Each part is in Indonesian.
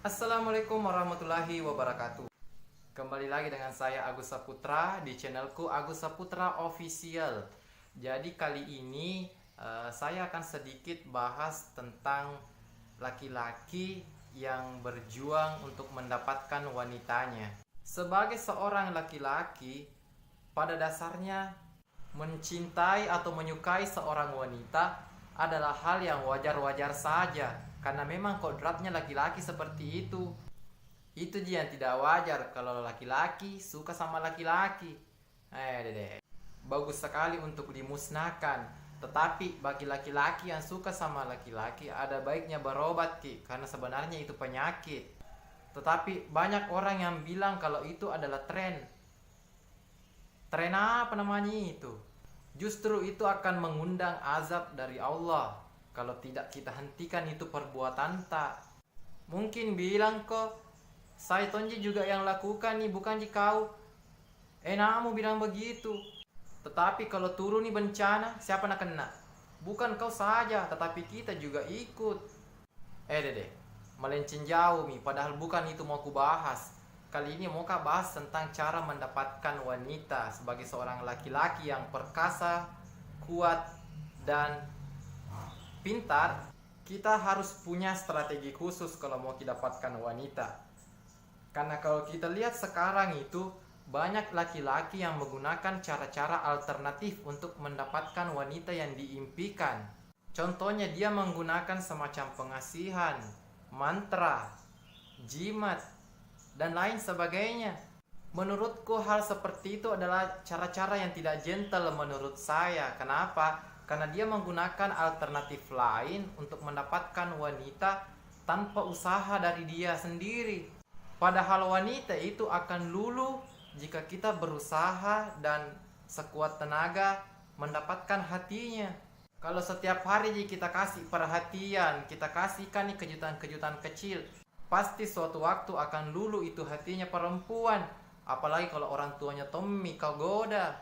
Assalamualaikum warahmatullahi wabarakatuh. Kembali lagi dengan saya Agus Saputra di channelku Agus Saputra Official. Jadi kali ini saya akan sedikit bahas tentang laki-laki yang berjuang untuk mendapatkan wanitanya. Sebagai seorang laki-laki, pada dasarnya mencintai atau menyukai seorang wanita adalah hal yang wajar-wajar saja, karena memang kodratnya laki-laki seperti itu. Itu dia yang tidak wajar kalau laki-laki suka sama laki-laki. Dede. Bagus sekali untuk dimusnahkan. Tetapi bagi laki-laki yang suka sama laki-laki ada baiknya berobat, Ki, karena sebenarnya itu penyakit. Tetapi banyak orang yang bilang kalau itu adalah tren. Tren apa namanya itu? Justru itu akan mengundang azab dari Allah kalau tidak kita hentikan itu perbuatan tak. Mungkin bilang kok, saya tonji juga yang lakukan nih, bukan di kau. Namu bilang begitu. Tetapi kalau turun nih bencana, siapa nak kena? Bukan kau saja, tetapi kita juga ikut. Dede, melenceng jauh nih, padahal bukan itu mau ku bahas. Kali ini mau bahas tentang cara mendapatkan wanita sebagai seorang laki-laki yang perkasa, kuat, dan pintar. Kita harus punya strategi khusus kalau mau dapatkan wanita. Karena kalau kita lihat sekarang itu banyak laki-laki yang menggunakan cara-cara alternatif untuk mendapatkan wanita yang diimpikan. Contohnya dia menggunakan semacam pengasihan, mantra, jimat, dan lain sebagainya. Menurutku hal seperti itu adalah cara-cara yang tidak gentle menurut saya. Kenapa? Karena dia menggunakan alternatif lain untuk mendapatkan wanita tanpa usaha dari dia sendiri. Padahal wanita itu akan luluh jika kita berusaha dan sekuat tenaga mendapatkan hatinya. Kalau setiap hari kita kasih perhatian, kita kasihkan nih kejutan-kejutan kecil, pasti suatu waktu akan luluh itu hatinya perempuan. Apalagi kalau orang tuanya Tommy kau goda,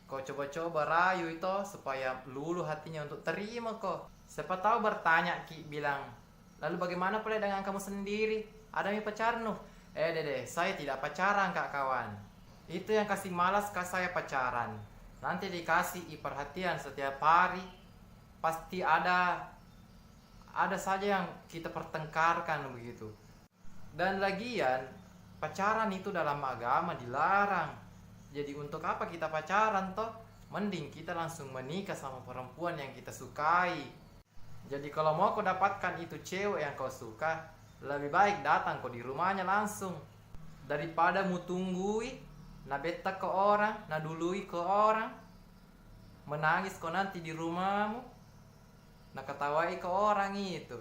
kau coba-coba rayu itu supaya luluh hatinya untuk terima kok. Siapa tahu bertanya, Ki, bilang, lalu bagaimana pula dengan kamu sendiri? Ada mi pacarnu? Dede, saya tidak pacaran, kak kawan. Itu yang kasih malas kak saya pacaran. Nanti dikasih perhatian setiap hari, pasti ada saja yang kita pertengkarkan begitu. Dan lagian, pacaran itu dalam agama dilarang. Jadi untuk apa kita pacaran toh? Mending kita langsung menikah sama perempuan yang kita sukai. Jadi kalau mau kau dapatkan itu cewek yang kau suka, lebih baik datang kau di rumahnya langsung. Daripada mu tunggui, na betta ke orang, na dului ke orang, menangis kau nanti di rumahmu, na ketawai ke orang itu.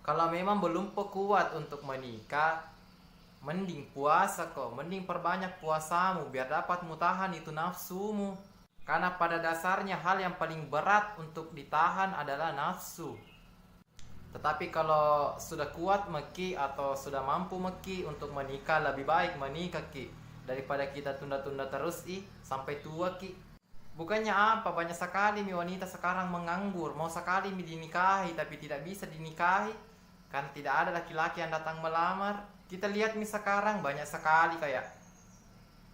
Kalau memang belum kuat untuk menikah, mending puasa kok, mending perbanyak puasamu biar dapat mutahan itu nafsumu. Karena pada dasarnya hal yang paling berat untuk ditahan adalah nafsu. Tetapi kalau sudah kuat meki atau sudah mampu meki untuk menikah, lebih baik menikah, Ki, daripada kita tunda-tunda terus sampai tua, Ki. Bukannya apa, banyak sekali wanita sekarang menganggur, mau sekali dinikahi tapi tidak bisa dinikahi karena tidak ada laki-laki yang datang melamar. Kita lihat sekarang banyak sekali kayak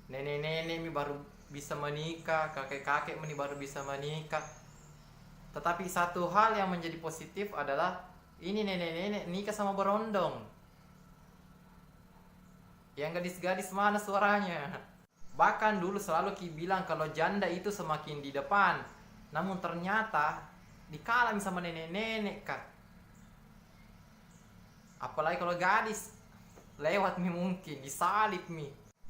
nenek-nenek baru bisa menikah, kakek-kakek baru bisa menikah. Tetapi satu hal yang menjadi positif adalah ini nenek-nenek nikah sama berondong. Yang gadis-gadis mana suaranya? Bahkan dulu selalu bilang kalau janda itu semakin di depan. Namun ternyata dikalah sama nenek-nenek, Kak. Apalagi kalau gadis lewat mungkin disalib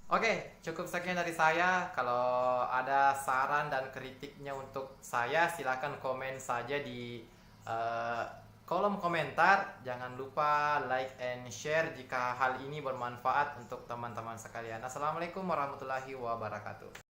Oke, cukup sekian dari saya. Kalau ada saran dan kritiknya untuk saya, silakan komen saja di kolom komentar. Jangan lupa like and share jika hal ini bermanfaat untuk teman-teman sekalian. Assalamualaikum warahmatullahi wabarakatuh.